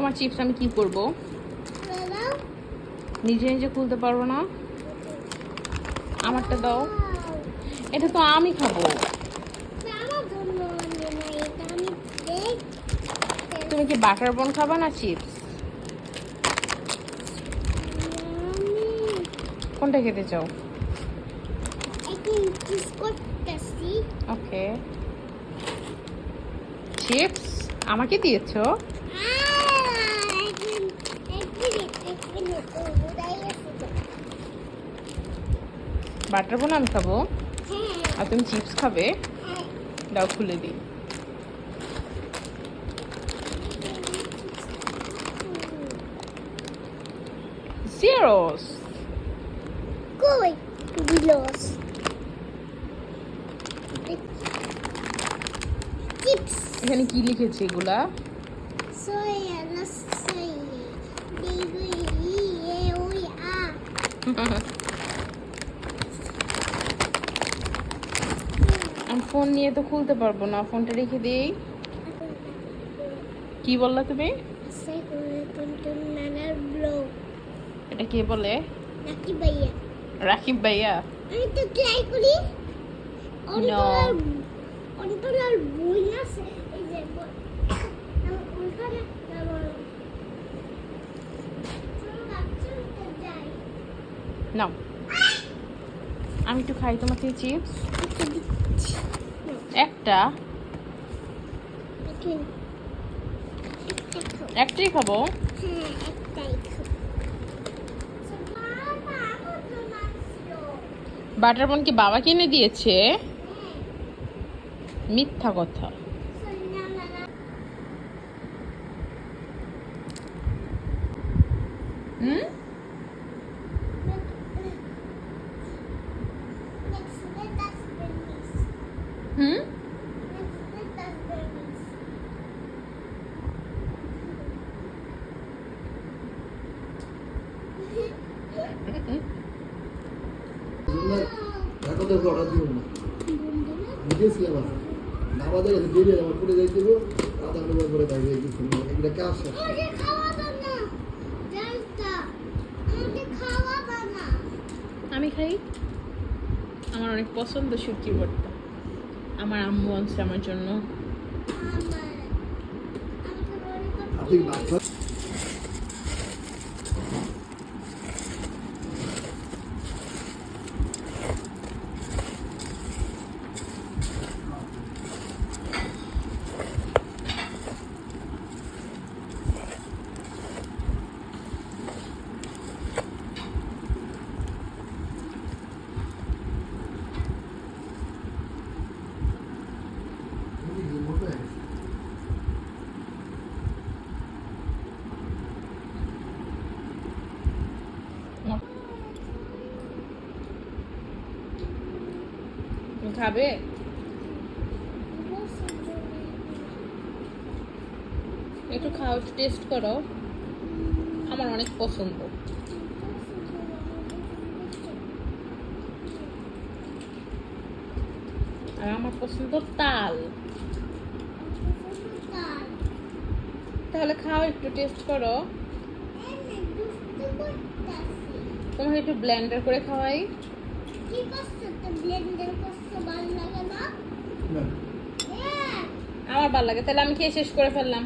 তোমার চিপস আমি কি করব? নিজে নিজে খুলতে পারবো না? আমারটা দাও। এটা তো আমি খাবো। তুমি কি বাটার বন খাবা না চিপস? কোনটা খেতে চাও? ওকে, চিপস আমাকে দিয়েছো? বাটার বন আমি খাবো আর তুমি চিপস খাবে? দাও খুলে দিই। Zeros. Koi bilos. Chips. এখানে কি লিখেছে এগুলা? Soya na soya. Bibi e oi a. আমি ফোন নিয়ে তো খুলতে পারবো না, ফোনটা রেখে দিই। কি বললা তুমি? Say tuntun nanar blow. এটা কে বলে? Naki bhaiya. রাকিব ভাইয়া? আমি তো ট্রাই করি। অন্তরাল বই আছে এই যে নাও, আমি একটু খাই তোমাকে চিপস। একটা একটাই খাবো। বাটার বন কি বাবা কিনে দিয়েছে? মিথ্যা কথা। হুম, হুম, এখন অর্ডার দিব না বুঝেছিলাম আমাদের দেরি আমার পড়ে যাইছিল আধা ঘন্টা পরে তাই এটা কাজ আমি খাই। আমার অনেক পছন্দ শুটকির ভর্তা। আমার আম্মু আনছে আমার জন্য। আপনি বাচ্চা তুমি খাবে? একটু খাও, একটু টেস্ট করো। আমার অনেক পছন্দ। আর আমার পছন্দ তাল। তাহলে খাও, একটু টেস্ট করো। তোমাকে একটু ব্লেন্ডার করে খাওয়াই। আমার ভালো লাগে, তাহলে আমি খেয়ে শেষ করে ফেললাম।